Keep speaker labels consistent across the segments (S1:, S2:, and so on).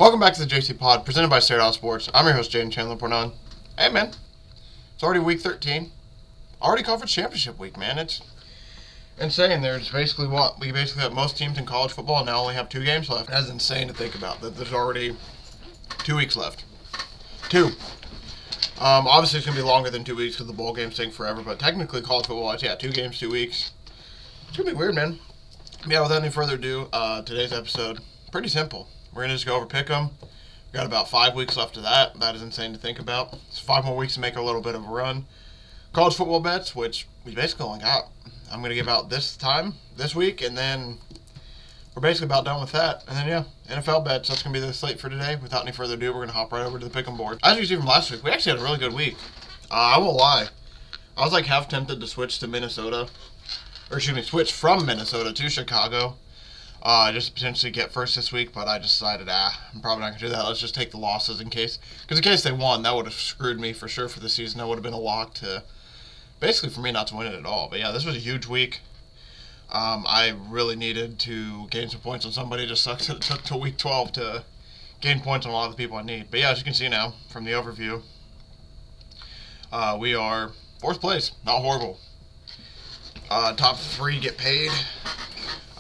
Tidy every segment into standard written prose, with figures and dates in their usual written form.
S1: Welcome back to the JCPod, presented by Slate Sports. I'm your host, Jaden Chandler Pornon. Hey, man. It's already week 13. Already conference championship week, man. It's insane. There's basically we basically have most teams in college football and now only have 2 games left. That's insane to think about, that there's already 2 weeks left. 2. Obviously, it's going to be longer than 2 weeks because the bowl games take forever, but technically college football, 2 games, 2 weeks. It's going to be weird, man. Yeah, without any further ado, today's episode, pretty simple. We're going to just go over Pickem. We've got about 5 weeks left of that. That is insane to think about. It's 5 more weeks to make a little bit of a run. College football bets, which we basically only got. I'm going to give out this week, and then we're basically about done with that. And then, NFL bets. That's going to be the slate for today. Without any further ado, we're going to hop right over to the Pickem board. As you see from last week, we actually had a really good week. I won't lie. I was half tempted to switch to Minnesota. Switch from Minnesota to Chicago. Just to potentially get first this week, but I just decided, I'm probably not going to do that. Let's just take the losses in case. Because in case they won, that would have screwed me for sure for the season. That would have been a lock to, basically for me not to win it at all. But yeah, this was a huge week. I really needed to gain some points on somebody. It just sucks that it took till week 12 to gain points on a lot of the people I need. But yeah, as you can see now from the overview, we are 4th place. Not horrible. Top 3 get paid.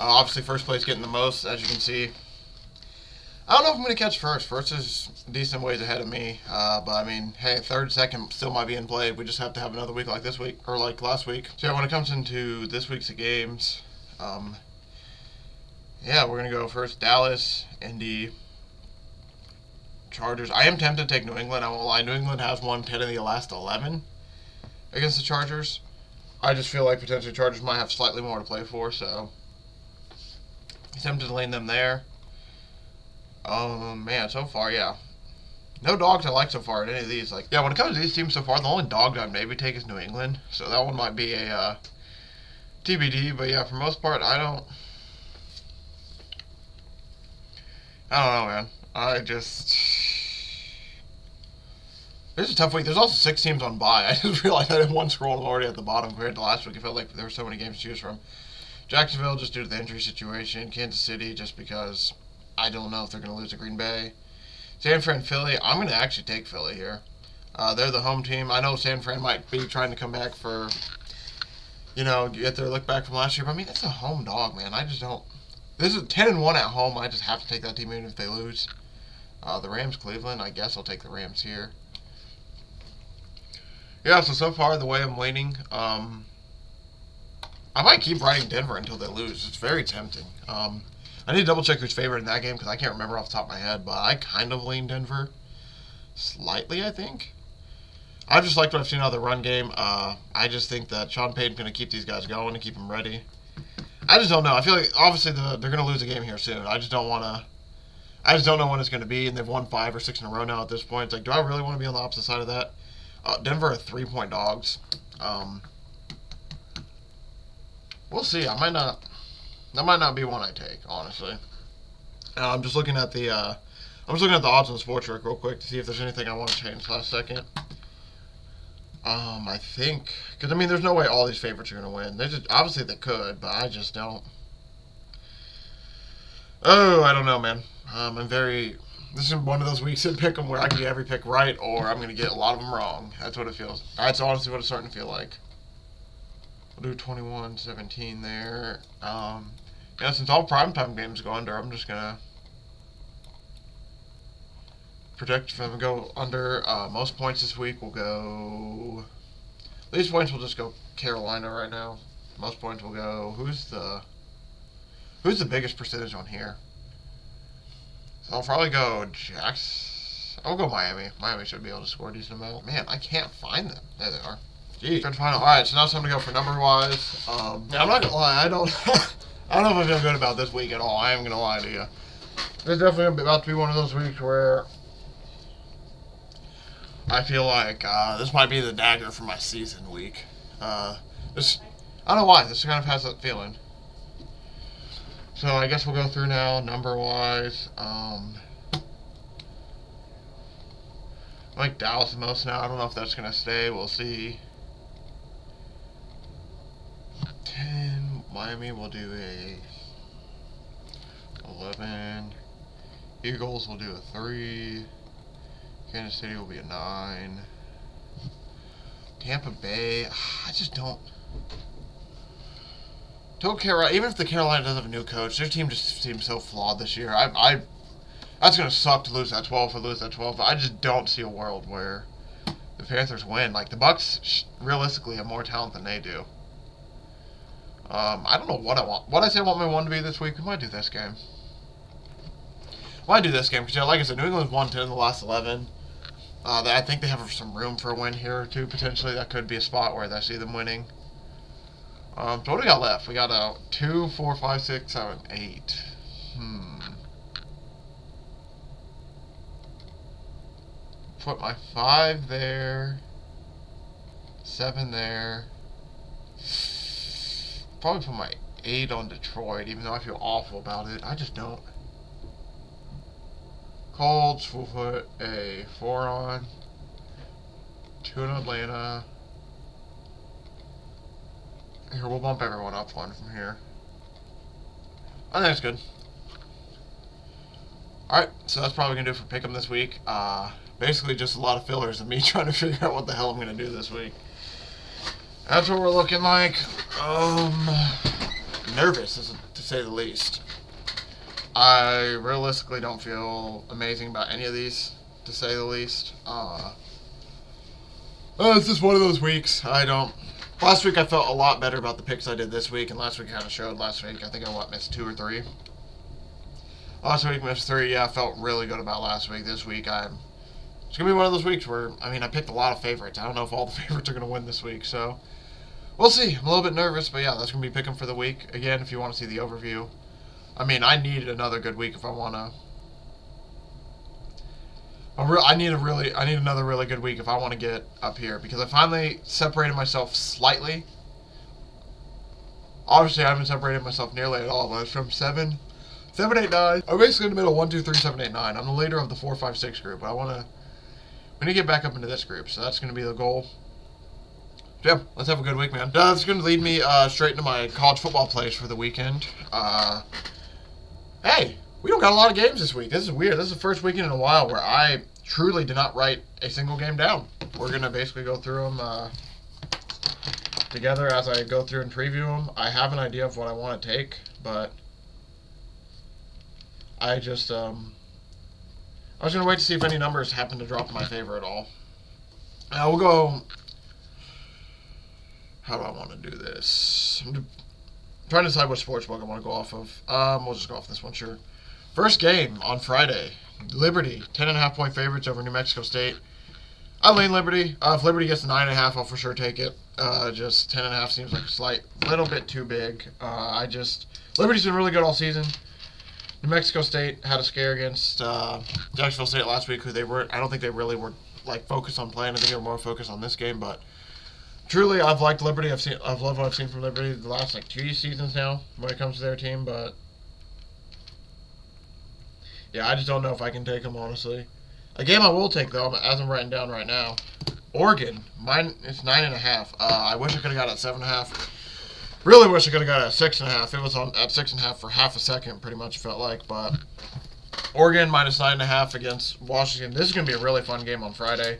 S1: Obviously, first place getting the most, as you can see. I don't know if I'm going to catch first. First is a decent ways ahead of me. But, I mean, hey, third, second still might be in play. We just have to have another week like this week, or like last week. So, yeah, when it comes into this week's games, we're going to go first Dallas, Indy, Chargers. I am tempted to take New England. I won't lie. New England has won 10 of the last 11 against the Chargers. I just feel like potentially Chargers might have slightly more to play for, so tempted to lean them there. Man, so far, yeah. No dogs I like so far in any of these. When it comes to these teams so far, the only dog I'd maybe take is New England. So that one might be a TBD. But yeah, for the most part, I don't know, man. This is a tough week. There's also 6 teams on bye. I just realized I had one scroll already at the bottom compared to last week. It felt like there were so many games to choose from. Jacksonville, just due to the injury situation. Kansas City, just because I don't know if they're going to lose to Green Bay. San Fran, Philly. I'm going to actually take Philly here. They're the home team. I know San Fran might be trying to come back for, get their look back from last year. But, I mean, it's a home dog, man. I just don't. This is 10-1 at home. I just have to take that team even if they lose. The Rams, Cleveland. I guess I'll take the Rams here. Yeah, so far, the way I'm leaning, I might keep riding Denver until they lose. It's very tempting. I need to double check who's favored in that game because I can't remember off the top of my head, but I kind of lean Denver slightly, I think. I just liked what I've seen out of the run game. I just think that Sean Payton's going to keep these guys going and keep them ready. I just don't know. I feel like obviously they're going to lose a game here soon. I just don't know when it's going to be, and they've won 5 or 6 in a row now at this point. It's do I really want to be on the opposite side of that? Denver are 3-point dogs. We'll see. That might not be one I take, honestly. I'm just looking at the odds on the sports book real quick to see if there's anything I want to change last second. I think because there's no way all these favorites are going to win. Obviously they could, but I just don't. Oh, I don't know, man. This is one of those weeks in Pickem where I can get every pick right, or I'm going to get a lot of them wrong. That's what it feels. That's honestly what it's starting to feel like. We'll do 21-17 there. Since all primetime games go under, I'm just going to predict if I go under. Most points this week will go. Least points will just go Carolina right now. Most points will go. Who's the biggest percentage on here? So I'll probably go I'll go Miami. Miami should be able to score a decent amount. Man, I can't find them. There they are. Geez. Good final. Alright, so now it's time to go for number-wise. I'm not gonna lie, I don't know if I feel good about this week at all. I am gonna lie to you. This is definitely about to be one of those weeks where I feel like this might be the dagger for my season week. I don't know why. This kind of has that feeling. So I guess we'll go through now, number-wise. I like Dallas the most now. I don't know if that's going to stay. We'll see. 10. Miami will do a 11. Eagles will do a 3. Kansas City will be a 9. Tampa Bay, I just don't care. Even if the Carolina does have a new coach, their team just seems so flawed this year. That's going to suck to lose that 12 or lose that 12, but I just don't see a world where the Panthers win. Like, the Bucs realistically have more talent than they do. I don't know what I want. What I say I want my one to be this week, we might do this game. Because, like I said, New England's won 10 in the last 11. I think they have some room for a win here, too, potentially. That could be a spot where I see them winning. So what do we got left? We got a 2, 4, 5, 6, 7, 8. Put my 5 there. 7 there. Probably put my 8 on Detroit, even though I feel awful about it. I just don't. Colts, we'll put a 4 on. 2 in Atlanta. Here, we'll bump everyone up 1 from here. I think that's good. Alright, so that's probably going to do it for Pickem this week. Basically just a lot of fillers of me trying to figure out what the hell I'm going to do this week. That's what we're looking like. Nervous, to say the least. I realistically don't feel amazing about any of these, to say the least. It's just one of those weeks. Last week I felt a lot better about the picks I did this week, and last week kind of showed. Last week I think I missed 2 or 3. Last week missed 3. Yeah, I felt really good about last week. This week it's gonna be one of those weeks where I picked a lot of favorites. I don't know if all the favorites are gonna win this week, so we'll see. I'm a little bit nervous, but yeah, that's gonna be Pickem for the week. Again, if you want to see the overview. I need another good week if I want to. I need another really good week if I want to get up here, because I finally separated myself slightly. Obviously, I haven't separated myself nearly at all, but it's from 7, 8, 9. I'm basically in the middle. 1, 2, 3, 7, 8, 9. I'm the leader of the 4, 5, 6 group. We need to get back up into this group, so that's going to be the goal. Yeah, let's have a good week, man. That's going to lead me straight into my college football plays for the weekend. Hey, we don't got a lot of games this week. This is weird. This is the first weekend in a while where I truly did not write a single game down. We're going to basically go through them together as I go through and preview them. I have an idea of what I want to take, but I was going to wait to see if any numbers happen to drop in my favor at all. We'll go... How do I want to do this? I'm trying to decide what sportsbook I want to go off of. We'll just go off this one, sure. First game on Friday. Liberty, 10.5 point favorites over New Mexico State. I lean Liberty. If Liberty gets 9.5, I'll for sure take it. Just 10.5 seems like a slight little bit too big. Liberty's been really good all season. New Mexico State had a scare against Jacksonville State last week, who I don't think they really were focused on playing. I think they were more focused on this game, but truly, I've liked Liberty. I've loved what I've seen from Liberty the last 2 seasons now when it comes to their team. But yeah, I just don't know if I can take them, honestly. A game I will take though, as I'm writing down right now, Oregon. It's 9.5. I wish I could have got it at 7.5. Really wish I could have got it at 6.5. It was on at 6.5 for half a second, pretty much felt like. But Oregon minus 9.5 against Washington. This is gonna be a really fun game on Friday.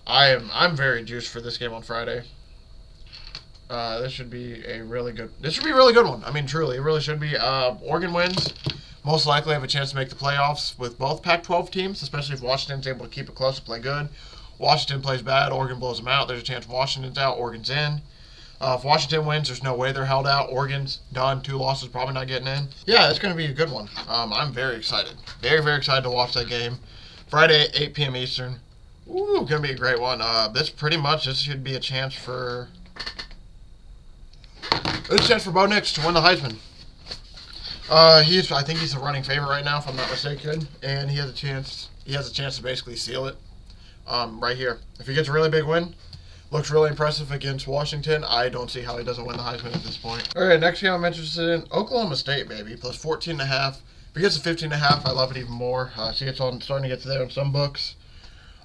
S1: I'm very juiced for this game on Friday. This should be a really good one. Truly, it really should be. Oregon wins. Most likely have a chance to make the playoffs with both Pac-12 teams, especially if Washington's able to keep it close and play good. Washington plays bad, Oregon blows them out. There's a chance Washington's out, Oregon's in. If Washington wins, there's no way they're held out. Oregon's done. 2 losses, probably not getting in. Yeah, it's going to be a good one. I'm very excited. Very, very excited to watch that game. Friday, 8 p.m. Eastern. Ooh, going to be a great one. This should be a chance for... It's a chance for Bo Nix to win the Heisman. I think he's the running favorite right now, if I'm not mistaken, and he has a chance to basically seal it right here. If he gets a really big win, looks really impressive against Washington, I don't see how he doesn't win the Heisman at this point. All right, next game I'm interested in, Oklahoma State, baby, plus 14.5. If he gets a 15.5, I love it even more. See, it's starting to get to there in some books.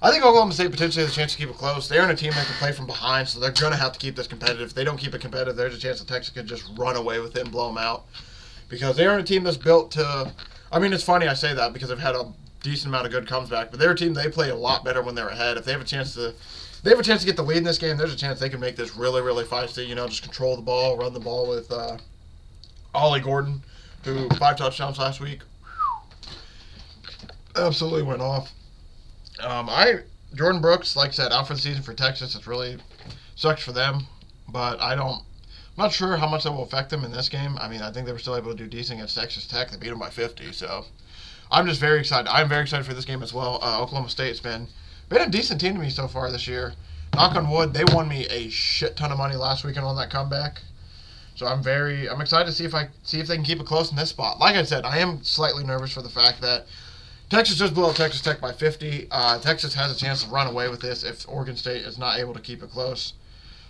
S1: I think Oklahoma State potentially has a chance to keep it close. They're in a team that can play from behind, so they're going to have to keep this competitive. If they don't keep it competitive, there's a chance that Texas could just run away with it and blow them out. Because they are a team that's built to I mean, it's funny I say that because I've had a decent amount of good comes back, but their team, they play a lot better when they're ahead. If they have a chance to get the lead in this game, there's a chance they can make this really, really feisty. Just control the ball, run the ball with Ollie Gordon, who 5 touchdowns last week. Absolutely went off. Jordan Brooks, like I said, out for the season for Texas. It really sucks for them, but I'm not sure how much that will affect them in this game. I mean, I think they were still able to do decent against Texas Tech. They beat them by 50, so I'm just very excited. I'm very excited for this game as well. Oklahoma State's been a decent team to me so far this year. Knock on wood, they won me a shit ton of money last weekend on that comeback. So I'm excited to see if they can keep it close in this spot. Like I said, I am slightly nervous for the fact that Texas just blew out Texas Tech by 50. Texas has a chance to run away with this if Oregon State is not able to keep it close.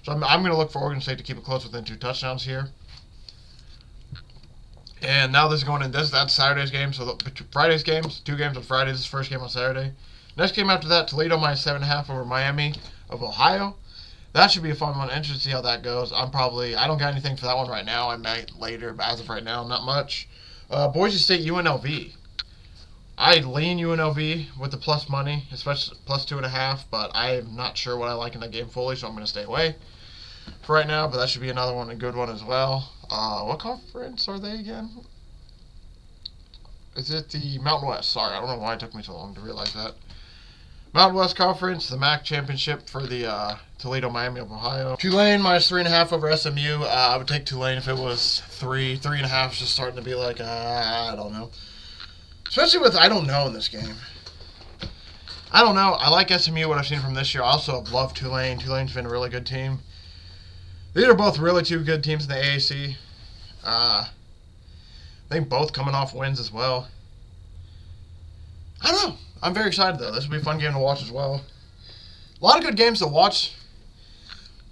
S1: So I'm going to look for Oregon State to keep it close within 2 touchdowns here. And now this is going in. That's Saturday's game. So Friday's games, 2 games on Friday. This is the first game on Saturday. Next game after that, Toledo minus 7.5 over Miami of Ohio. That should be a fun one. Interested to see how that goes. I don't got anything for that one right now. I might later, but as of right now, not much. Boise State UNLV. I lean UNLV with the plus money, especially plus 2.5, but I'm not sure what I like in that game fully, so I'm going to stay away for right now. But that should be another one, a good one as well. What conference are they again? Is it the Mountain West? Sorry, I don't know why it took me so long to realize that. Mountain West Conference, the MAC championship for the Toledo Miami of Ohio. Tulane minus 3.5 over SMU. I would take Tulane if it was 3.5 is just starting to be like, I don't know. Especially with I don't know in this game. I don't know. I like SMU, what I've seen from this year. I also love Tulane. Tulane's been a really good team. These are both really 2 good teams in the AAC. I think both coming off wins as well. I don't know. I'm very excited, though. This will be a fun game to watch as well. A lot of good games to watch.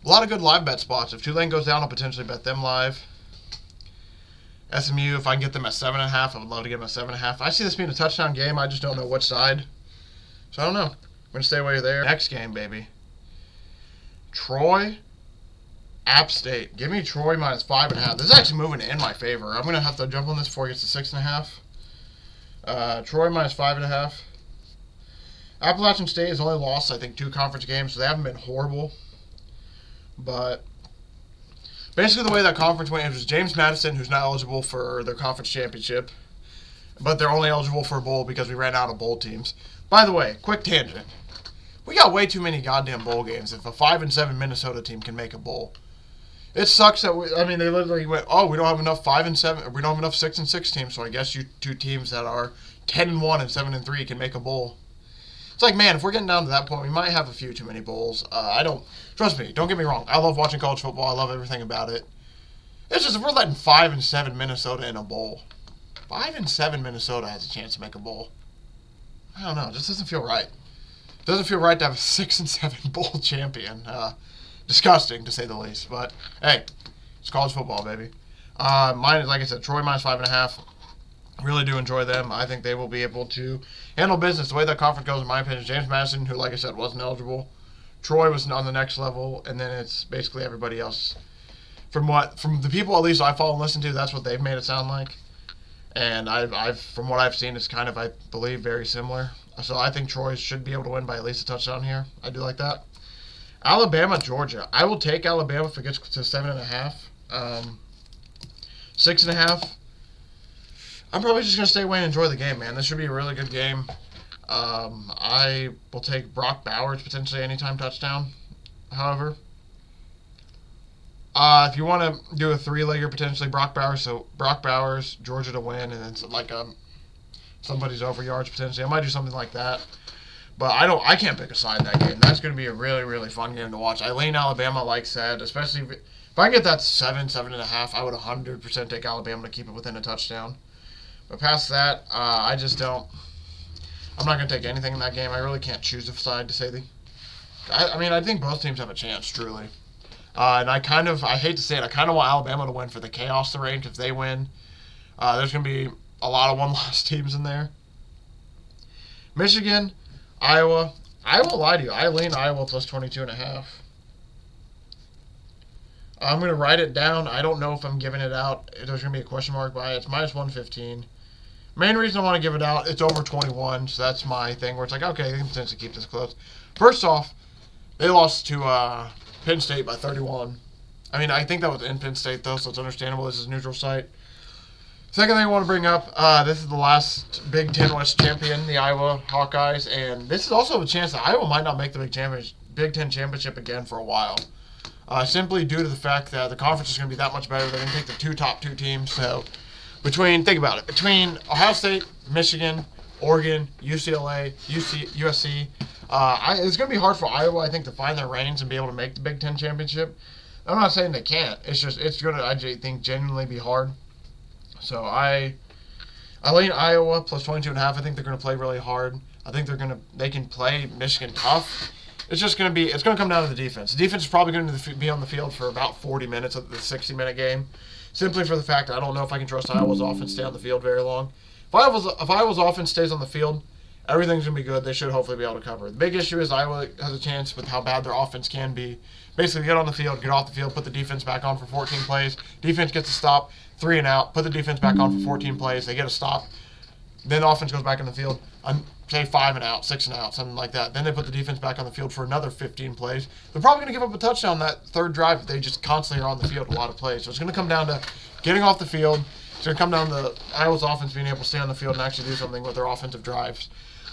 S1: A lot of good live bet spots. If Tulane goes down, I'll potentially bet them live. SMU, if I can get them at 7.5, I would love to get them at 7.5. I see this being a touchdown game. I just don't know which side. So I don't know. I'm going to stay away there. Next game, baby. Troy, App State. Give me Troy minus 5.5. This is actually moving in my favor. I'm going to have to jump on this before it gets to 6.5. Troy minus 5.5. Appalachian State has only lost, I think, 2 conference games, so they haven't been horrible. But basically, the way that conference went was James Madison, who's not eligible for their conference championship, but they're only eligible for a bowl because we ran out of bowl teams. By the way, quick tangent. We got way too many goddamn bowl games if a 5-7 Minnesota team can make a bowl. It sucks that they literally went, we don't have enough 5-7, we don't have enough 6-6 teams, so I guess you 2 teams that are 10-1 and 7-3 can make a bowl. It's like, man, if we're getting down to that point, we might have a few too many bowls. Trust me, don't get me wrong. I love watching college football. I love everything about it. It's just if we're letting 5-7 Minnesota in a bowl. 5-7 Minnesota has a chance to make a bowl. I don't know. It just doesn't feel right. It doesn't feel right to have a 6-7 bowl champion. Disgusting, to say the least. But, hey, it's college football, baby. Mine is, like I said, Troy minus 5.5. Really do enjoy them. I think they will be able to handle business. The way that conference goes, in my opinion, James Madison, who, like I said, wasn't eligible. Troy was on the next level, and then it's basically everybody else. From the people at least I follow and listen to, that's what they've made it sound like. And from what I've seen, it's kind of, I believe, very similar. So I think Troy should be able to win by at least a touchdown here. I do like that. Alabama, Georgia. I will take Alabama if it gets to 7.5. 6.5. I'm probably just going to stay away and enjoy the game, man. This should be a really good game. I will take Brock Bowers, potentially anytime touchdown, however. If you want to do a 3-legger, potentially Brock Bowers, so Brock Bowers, Georgia to win, and it's like somebody's over yards, potentially. I might do something like that. But I can't pick a side in that game. That's going to be a really, really fun game to watch. I lean Alabama, like said, especially if I get that 7.5, I would 100% take Alabama to keep it within a touchdown. But past that, I just don't. I'm not going to take anything in that game. I really can't choose a side to say the. I think both teams have a chance, truly. And I hate to say it, I kind of want Alabama to win for the chaos to range. If they win, there's going to be a lot of one-loss teams in there. Michigan, Iowa. I won't lie to you. I lean Iowa plus 22.5. I'm going to write it down. I don't know if I'm giving it out. There's going to be a question mark by it. It's minus 115. Main reason I want to give it out, it's over 21, so that's my thing where it's like, okay, they can potentially keep this close. First off, they lost to Penn State by 31. I mean, I think that was in Penn State, though, so it's understandable. This is a neutral site. Second thing I want to bring up, this is the last Big Ten West champion, the Iowa Hawkeyes, and this is also a chance that Iowa might not make the Big Ten championship again for a while. Simply due to the fact that the conference is going to be that much better. They're going to take the top two teams, so... think about it. Between Ohio State, Michigan, Oregon, UCLA, USC, it's going to be hard for Iowa, I think, to find their reins and be able to make the Big Ten championship. I'm not saying they can't. It's going to, I think, genuinely be hard. So I lean Iowa plus 22.5. I think they're going to play really hard. I think they can play Michigan tough. It's going to come down to the defense. The defense is probably going to be on the field for about 40 minutes of the 60-minute game. Simply for the fact that I don't know if I can trust Iowa's offense to stay on the field very long. If Iowa's offense stays on the field, everything's going to be good. They should hopefully be able to cover. The big issue is Iowa has a chance with how bad their offense can be. Basically, get on the field, get off the field, put the defense back on for 14 plays. Defense gets a stop, 3 and out. Put the defense back on for 14 plays. They get a stop. Then the offense goes back in the field. Say 5 and out, 6 and out, something like that. Then they put the defense back on the field for another 15 plays. They're probably going to give up a touchdown that third drive if they just constantly are on the field a lot of plays. So it's going to come down to getting off the field. It's going to come down to Iowa's offense being able to stay on the field and actually do something with their offensive drives.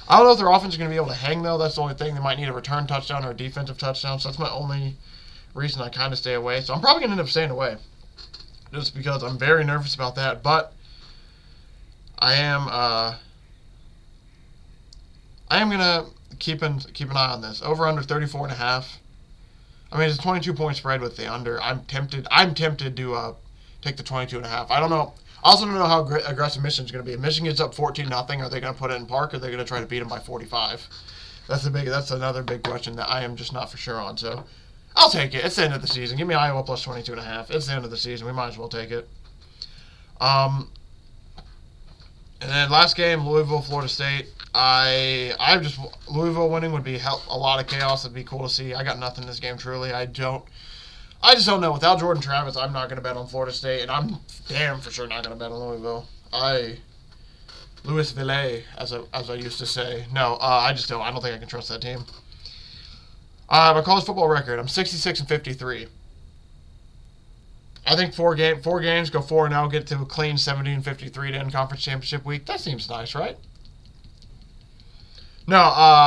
S1: I don't know if their offense is going to be able to hang, though. That's the only thing. They might need a return touchdown or a defensive touchdown. So that's my only reason I kind of stay away. So I'm probably going to end up staying away just because I'm very nervous about that. But I am going to keep an eye on this. Over under 34.5. I mean, it's a 22-point spread with the under. I'm tempted to take the 22.5. I don't know. I also don't know how aggressive Michigan's going to be. If Michigan gets up 14-0, are they going to put it in park, or are they going to try to beat them by 45? That's another big question that I am just not for sure on. So I'll take it. It's the end of the season. Give me Iowa plus 22.5. It's the end of the season. We might as well take it. And then last game, Louisville, Florida State. Louisville winning would be a lot of chaos. It'd be cool to see. I got nothing in this game, truly. I just don't know. Without Jordan Travis, I'm not going to bet on Florida State, and I'm damn for sure not going to bet on Louisville. Louisville, as I used to say. No, I just don't. I don't think I can trust that team. My college football record, I'm 66-53. I think four games, go 4-0, get to a clean 70-53 to end conference championship week. That seems nice, right? No,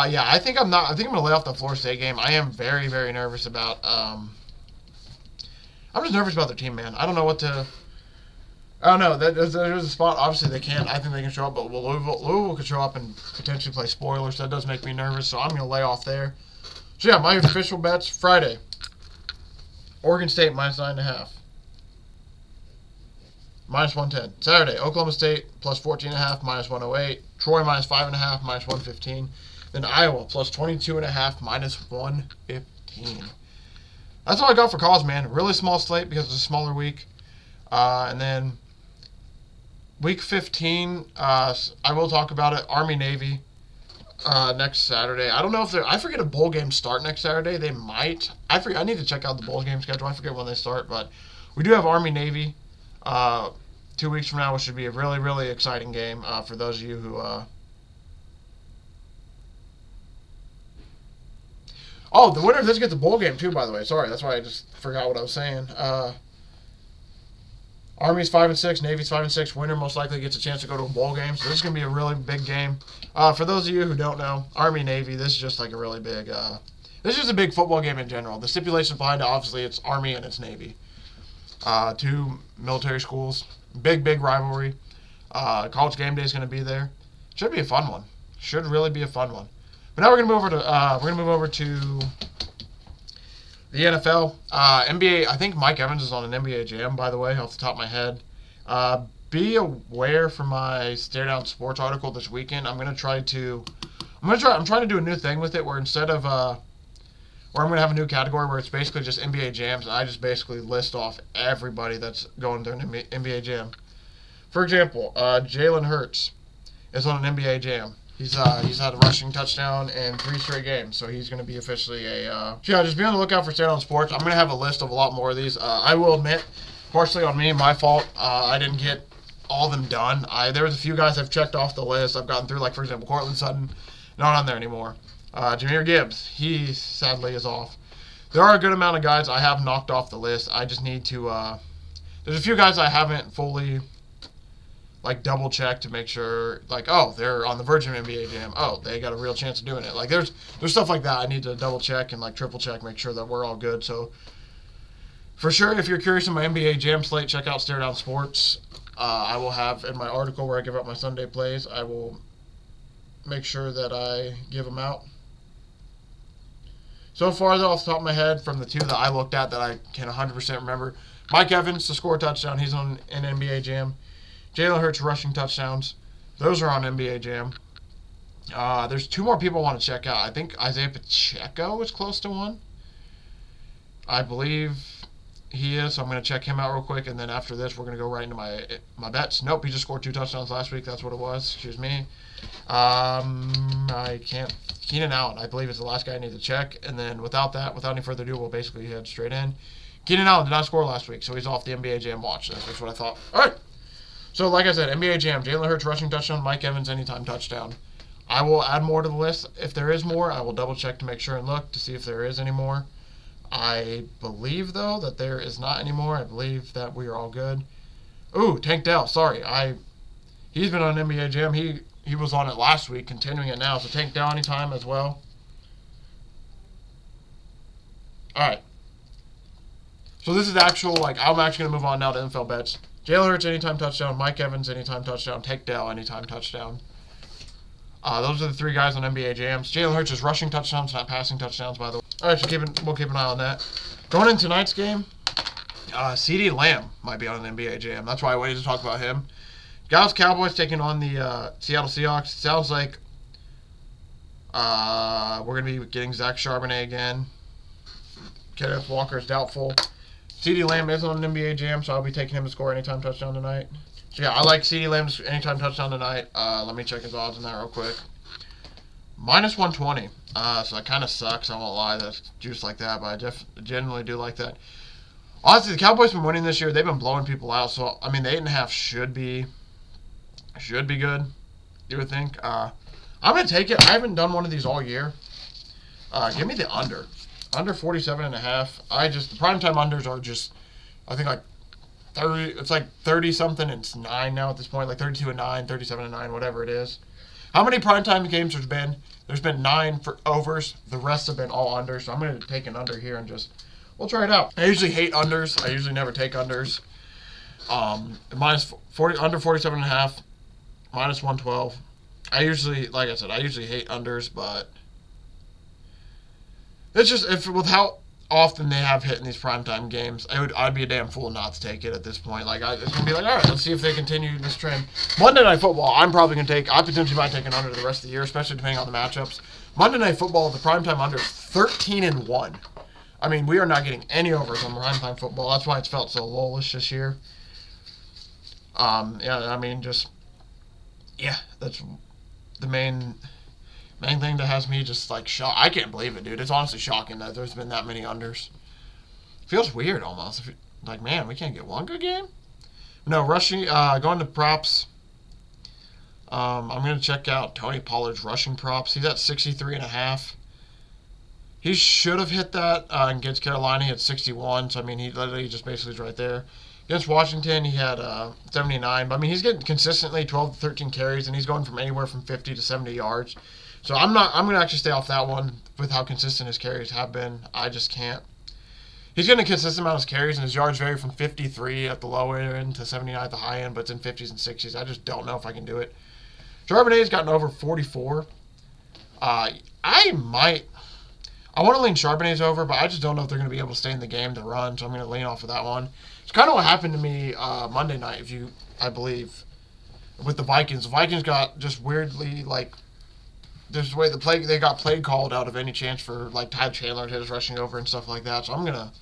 S1: yeah, I think I'm going to lay off the Florida State game. I am very, very nervous about. I'm just nervous about their team, man. I don't know what to. I don't know. There's a spot. Obviously, they can't. I think they can show up, but Louisville could show up and potentially play spoilers. So that does make me nervous. So I'm going to lay off there. So yeah, my official bets Friday. Oregon State minus 9.5. Minus 110. Saturday, Oklahoma State plus 14.5, minus 108. Troy minus 5.5, minus 115. Then Iowa plus 22.5, minus 115. That's all I got for calls, man. Really small slate because it's a smaller week. And then week 15, I will talk about it. Army-Navy next Saturday. I don't know if I forget if bowl games start next Saturday. They might. I need to check out the bowl game schedule. I forget when they start, but we do have Army-Navy 2 weeks from now, which should be a really, really exciting game for those of you who... Oh, the winner does get the bowl game, too, by the way. Sorry, that's why I just forgot what I was saying. Army's 5-6, Navy's 5-6. Winner most likely gets a chance to go to a bowl game, so this is going to be a really big game. For those of you who don't know, Army-Navy, this is just like a really big... this is a big football game in general. The stipulations behind it, obviously, it's Army and it's Navy. Two military schools. Big rivalry. College game day is going to be there. Should be a fun one. Should really be a fun one. But now we're going to move over to the NFL. NBA, I think Mike Evans is on an NBA Jam, by the way, off the top of my head. Be aware for my Stare Down Sports article this weekend. I'm trying to do a new thing with it where instead of where I'm going to have a new category where it's basically just NBA Jams, and I just basically list off everybody that's going to an NBA Jam. For example, Jalen Hurts is on an NBA Jam. He's had a rushing touchdown in 3 straight games, so he's going to be officially a... So yeah, just be on the lookout for Stare Down Sports. I'm going to have a list of a lot more of these. I will admit, partially on me, my fault. I didn't get all of them done. There's a few guys I've checked off the list. I've gotten through, like, for example, Cortland Sutton, not on there anymore. Jahmyr Gibbs, he sadly is off. There are a good amount of guys I have knocked off the list. I just need to, there's a few guys I haven't fully, like, double checked to make sure, like, oh, they're on the verge of NBA Jam. Oh, they got a real chance of doing it. Like, there's stuff like that I need to double check and, like, triple check, make sure that we're all good. So, for sure, if you're curious in my NBA Jam slate, check out Stare Down Sports. I will have, in my article where I give out my Sunday plays, I will make sure that I give them out. So far, though, off the top of my head, from the two that I looked at that I can 100% remember, Mike Evans to score a touchdown. He's on an NBA Jam. Jalen Hurts rushing touchdowns. Those are on NBA Jam. There's two more people I want to check out. I think Isaiah Pacheco is close to one. I believe he is, so I'm going to check him out real quick, and then after this, we're going to go right into my bets. Nope, he just scored 2 touchdowns last week. That's what it was. Excuse me. I can't. Keenan Allen, I believe, is the last guy I need to check. And then without any further ado, we'll basically head straight in. Keenan Allen did not score last week, so he's off the NBA Jam watch list. That's what I thought. All right. So, like I said, NBA Jam, Jalen Hurts rushing touchdown, Mike Evans anytime touchdown. I will add more to the list. If there is more, I will double check to make sure and look to see if there is any more. I believe, though, that there is not any more. I believe that we are all good. Ooh, Tank Dell. Sorry. He's been on NBA Jam. He was on it last week, continuing it now. So Tank Dell anytime as well. All right. So this is actual, like, I'm actually going to move on now to NFL bets. Jalen Hurts anytime touchdown. Mike Evans anytime touchdown. Tank Dell anytime touchdown. Those are the 3 guys on NBA Jams. Jalen Hurts is rushing touchdowns, not passing touchdowns, by the way. All right, so we'll keep an eye on that. Going into tonight's game, CeeDee Lamb might be on an NBA Jam. That's why I waited to talk about him. Dallas Cowboys taking on the Seattle Seahawks. It sounds like we're going to be getting Zach Charbonnet again. Kenneth Walker is doubtful. CeeDee Lamb is on an NBA Jam, so I'll be taking him to score anytime touchdown tonight. So, yeah, I like CeeDee Lamb's anytime touchdown tonight. Let me check his odds on that real quick. Minus 120. So that kind of sucks. I won't lie. That's juice like that, but I genuinely do like that. Honestly, the Cowboys have been winning this year. They've been blowing people out. So, I mean, the 8.5 should be good, you would think. I'm going to take it. I haven't done one of these all year. Give me the under. Under 47.5. The primetime unders are just, I think, like 30. It's like 30-something. It's 9 now at this point. Like 32-9, 37-9, whatever it is. How many primetime games there's been? There's been 9 for overs. The rest have been all unders. So I'm going to take an under here and we'll try it out. I usually hate unders. I usually never take unders. Minus 40, under 47.5, minus 112. Like I said, I usually hate unders, but it's just, with how often they have hit in these primetime games, I'd be a damn fool not to take it at this point. Like, it's going to be like, all right, let's see if they continue this trend. Monday Night Football, I potentially might take an under the rest of the year, especially depending on the matchups. Monday Night Football, the primetime under is 13-1. I mean, we are not getting any overs on primetime football. That's why it's felt so lowlish this year. That's the main thing that has me just, like, shocked. I can't believe it, dude. It's honestly shocking that there's been that many unders. It feels weird, almost. Like, man, we can't get one good game? No, rushing, going to props. I'm going to check out Tony Pollard's rushing props. He's at 63.5. He should have hit that against Carolina. He had 61, so, I mean, he literally just basically is right there. Against Washington, he had 79. But, I mean, he's getting consistently 12 to 13 carries, and he's going from anywhere from 50 to 70 yards. So I'm going to actually stay off that one with how consistent his carries have been. I just can't. He's getting a consistent amount of carries, and his yards vary from 53 at the low end to 79 at the high end, but it's in 50s and 60s. I just don't know if I can do it. Charbonnet's gotten over 44. I want to lean Charbonnet's over, but I just don't know if they're going to be able to stay in the game to run, so I'm going to lean off of that one. It's kind of what happened to me Monday night, I believe, with the Vikings. The Vikings got just weirdly, like, there's the way they got play called out of any chance for, like, Ty Chandler to hit his rushing over and stuff like that. So I'm going to,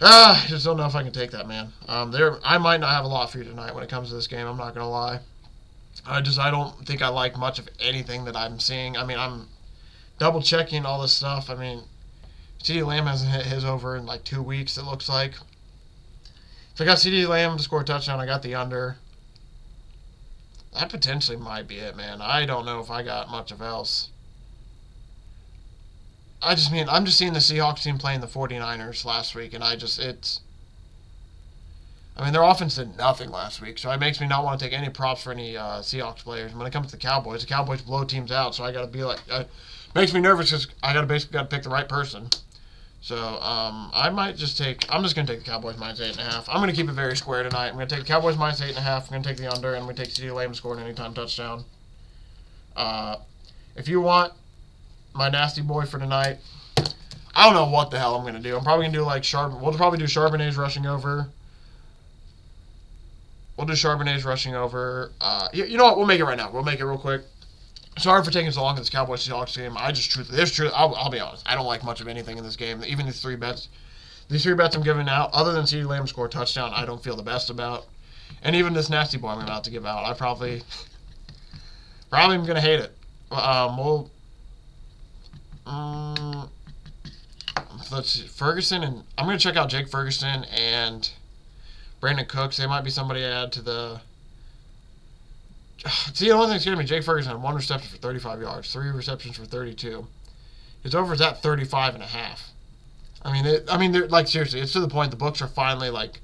S1: I just don't know if I can take that, man. I might not have a lot for you tonight when it comes to this game. I'm not going to lie. I don't think I like much of anything that I'm seeing. I mean, I'm double checking all this stuff. I mean, CeeDee Lamb hasn't hit his over in like 2 weeks, it looks like. So I got CD Lamb to score a touchdown. I got the under. That potentially might be it, man. I don't know if I got much of else. I'm just seeing the Seahawks team playing the 49ers last week, and their offense did nothing last week, so it makes me not want to take any props for any Seahawks players. And when it comes to the Cowboys blow teams out, so I got to be like, makes me nervous because I basically got to pick the right person. So I'm just going to take the Cowboys minus 8.5. I'm going to keep it very square tonight. I'm going to take the Cowboys minus 8.5. I'm going to take the under, and I'm going to take CeeDee Lamb to score an anytime touchdown. If you want my nasty boy for tonight, I don't know what the hell I'm going to do. I'm probably going to do we'll probably do Charbonnet's rushing over. We'll do Charbonnet's rushing over. You know what? We'll make it right now. We'll make it real quick. Sorry for taking so long in this Cowboys-Seahawks game. I'll be honest. I don't like much of anything in this game. Even these three bets I'm giving out, other than CeeDee Lamb score a touchdown, I don't feel the best about. And even this nasty boy I'm about to give out, I probably am going to hate it. Let's see. Ferguson, and I'm going to check out Jake Ferguson and Brandon Cooks. They might be somebody to add to the... See, the only thing scared me, Jake Ferguson had 1 reception for 35 yards, 3 receptions for 32. His over's at 35.5. They're like, seriously, it's to the point the books are finally like,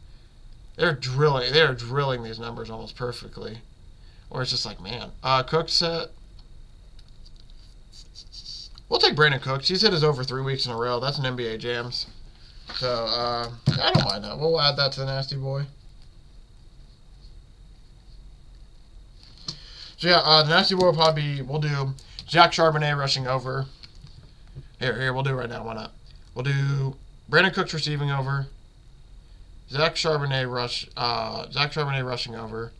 S1: they're drilling these numbers almost perfectly. Or it's just like, man. Cooks, we'll take Brandon Cooks. He's hit his over 3 weeks in a row. That's an NBA Jams. So, I don't mind that. We'll add that to the nasty boy. So, the nasty boy we'll do Zach Charbonnet rushing over. Here, we'll do it right now. Why not? We'll do Brandon Cooks receiving over. Zach Charbonnet rushing over.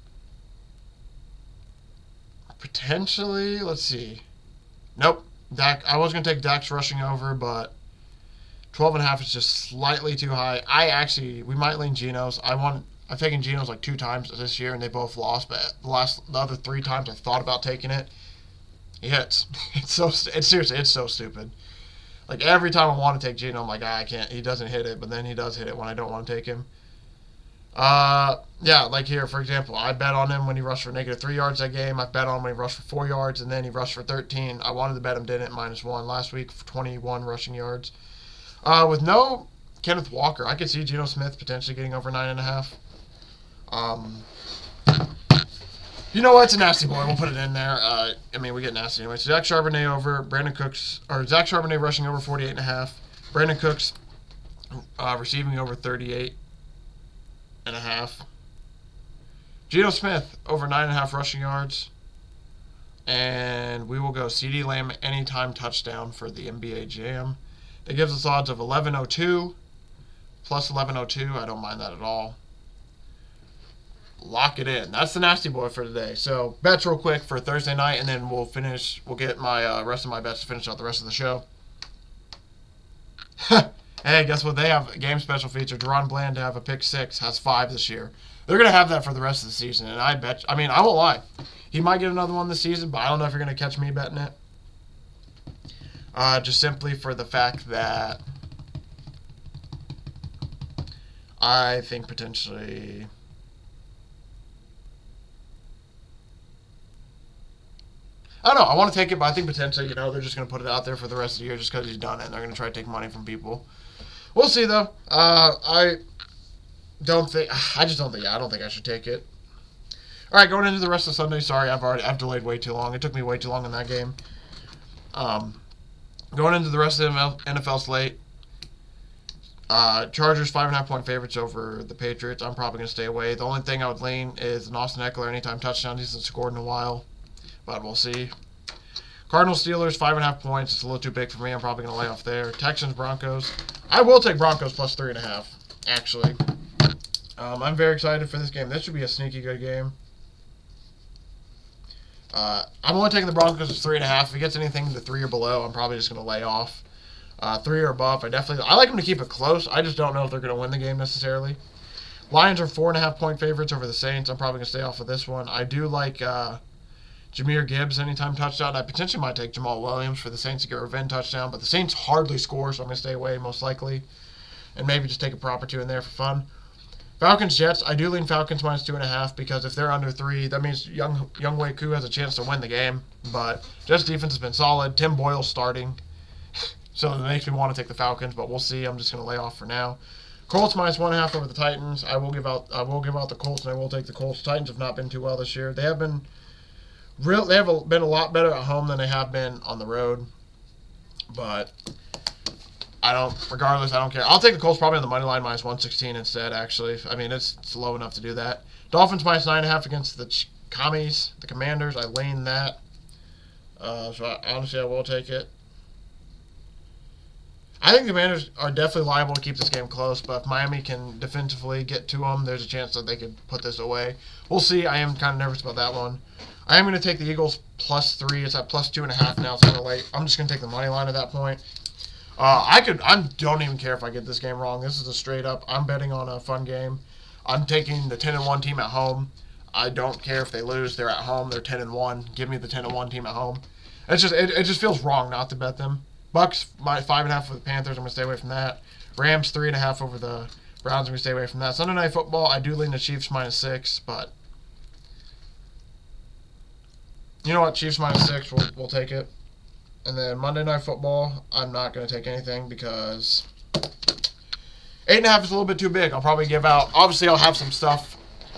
S1: Potentially, let's see. Nope. I was going to take Dak's rushing over, but 12.5 is just slightly too high. We might lean Geno's. I've taken Geno's like 2 times this year, and they both lost. But the other 3 times I thought about taking it, he hits. Seriously, it's so stupid. Like every time I want to take Geno, I'm like, I can't. He doesn't hit it, but then he does hit it when I don't want to take him. Like here, for example, I bet on him when he rushed for -3 yards that game. I bet on him when he rushed for 4 yards, and then he rushed for 13. I wanted to bet him, didn't, -1 last week for 21 rushing yards. With no Kenneth Walker, I could see Geno Smith potentially getting over 9.5. You know what? It's a nasty boy. We'll put it in there. We get nasty anyway. So Zach Charbonnet over, Zach Charbonnet rushing over 48.5. Brandon Cooks receiving over 38.5. Geno Smith over 9.5 rushing yards. And we will go CeeDee Lamb anytime touchdown for the NBA Jam. That gives us odds of 11.02 plus 11.02. I don't mind that at all. Lock it in. That's the nasty boy for today. So bets real quick for Thursday night, and then we'll get my rest of my bets to finish out the rest of the show. Hey, guess what? They have a game special feature. Deron Bland to have a pick 6 has 5 this year. They're gonna have that for the rest of the season, and I won't lie. He might get another one this season, but I don't know if you're gonna catch me betting it. Just simply for the fact that I think potentially. I don't know. I want to take it, but I think potentially, they're just going to put it out there for the rest of the year just because he's done it, and they're going to try to take money from people. We'll see, though. I don't think I should take it. All right, going into the rest of Sunday. Sorry, I've delayed way too long. It took me way too long in that game. Going into the rest of the NFL slate. Chargers 5.5-point favorites over the Patriots. I'm probably going to stay away. The only thing I would lean is an Austin Eckler anytime touchdown. He hasn't scored in a while. But we'll see. Cardinals Steelers 5.5 points. It's a little too big for me. I'm probably going to lay off there. Texans Broncos. I will take Broncos plus 3.5. Actually, I'm very excited for this game. This should be a sneaky good game. I'm only taking the Broncos at 3.5. If it gets anything to 3 or below, I'm probably just going to lay off. 3 or above, I like them to keep it close. I just don't know if they're going to win the game necessarily. Lions are 4.5-point favorites over the Saints. I'm probably going to stay off of this one. I do like Jahmyr Gibbs anytime touchdown. I potentially might take Jamal Williams for the Saints to get a revenge touchdown, but the Saints hardly score, so I'm going to stay away most likely. And maybe just take a prop or 2 in there for fun. Falcons, Jets. I do lean Falcons minus 2.5 because if they're under 3, that means Young Wei Koo has a chance to win the game. But Jets defense has been solid. Tim Boyle's starting. So it makes me want to take the Falcons, but we'll see. I'm just going to lay off for now. Colts minus 1.5 over the Titans. I will give out the Colts, and I will take the Colts. Titans have not been too well this year. They have been a lot better at home than they have been on the road. But regardless, I don't care. I'll take the Colts probably on the money line minus 116 instead, actually. I mean, it's low enough to do that. Dolphins minus 9.5 against the Commanders. I lean that. Honestly, I will take it. I think the Commanders are definitely liable to keep this game close, but if Miami can defensively get to them, there's a chance that they could put this away. We'll see. I am kind of nervous about that one. I am going to take the Eagles plus 3. It's at plus 2.5 now. It's kind of late. I'm just going to take the money line at that point. I don't even care if I get this game wrong. This is a straight up. I'm betting on a fun game. I'm taking the 10-1 team at home. I don't care if they lose. They're at home. They're 10-1. Give me the 10-1 team at home. It just feels wrong not to bet them. Bucks, 5.5 for the Panthers. I'm going to stay away from that. Rams, 3.5 over the Browns. I'm going to stay away from that. Sunday Night Football, I do lean the Chiefs minus 6, but you know what? Chiefs minus 6, we'll take it. And then Monday Night Football, I'm not going to take anything because 8.5 is a little bit too big. I'll probably give out. Obviously, I'll have some stuff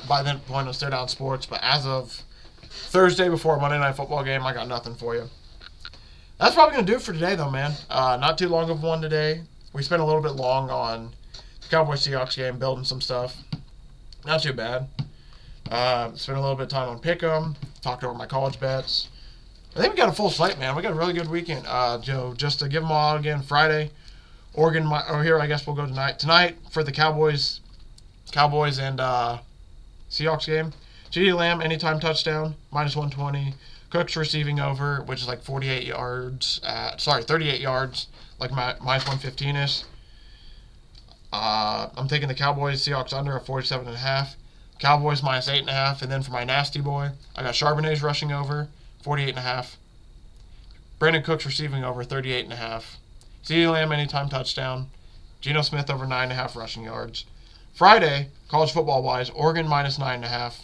S1: by then point on Stare Down Sports, but as of Thursday before a Monday Night Football game, I got nothing for you. That's probably going to do it for today, though, man. Not too long of one today. We spent a little bit long on the Cowboys-Seahawks game, building some stuff. Not too bad. Spent a little bit of time on Pickem. Talked over my college bets. I think we got a full slate, man. We got a really good weekend. Just to give them all again, Friday, Oregon, here I guess we'll go tonight. Tonight for the Cowboys and Seahawks game. CeeDee Lamb, anytime touchdown, minus 120. Cooks receiving over, which is like 38 yards, like minus 115-ish. I'm taking the Cowboys, Seahawks under at 47.5. Cowboys minus 8.5. And then for my nasty boy, I got Charbonnet's rushing over, 48.5. Brandon Cooks receiving over, 38.5. CeeDee Lamb, anytime touchdown. Geno Smith over 9.5 rushing yards. Friday, college football-wise, Oregon minus 9.5.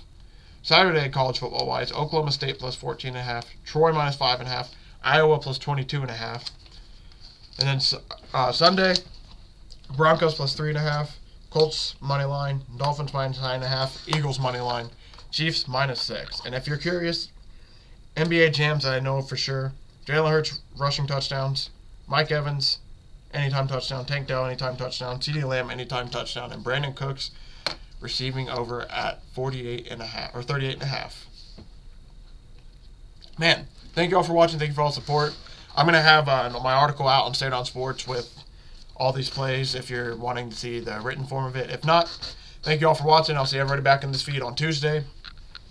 S1: Saturday, college football-wise, Oklahoma State plus 14.5, Troy minus 5.5, Iowa plus 22.5. And then Sunday, Broncos plus 3.5, Colts money line, Dolphins minus 9.5, Eagles money line, Chiefs minus 6. And if you're curious, NBA jams that I know for sure: Jalen Hurts rushing touchdowns, Mike Evans anytime touchdown, Tank Dell anytime touchdown, CeeDee Lamb anytime touchdown, and Brandon Cooks receiving over at 48.5 or 38.5. Man, thank you all for watching. Thank you for all the support. I'm going to have my article out on Stare Down Sports with all these plays if you're wanting to see the written form of it. If not, thank you all for watching. I'll see everybody back in this feed on Tuesday.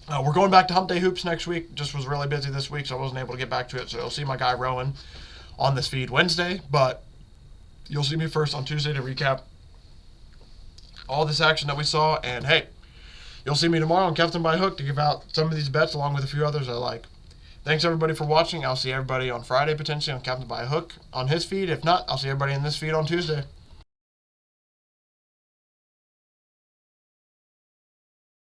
S1: We're going back to Hump Day Hoops next week. Just was really busy this week, so I wasn't able to get back to it. So you'll see my guy Rowan on this feed Wednesday, but you'll see me first on Tuesday to recap all this action that we saw. And hey, you'll see me tomorrow on Captain by Hook to give out some of these bets along with a few others I like. Thanks everybody for watching. I'll see everybody on Friday potentially on Captain by Hook on his feed. If not, I'll see everybody in this feed on Tuesday.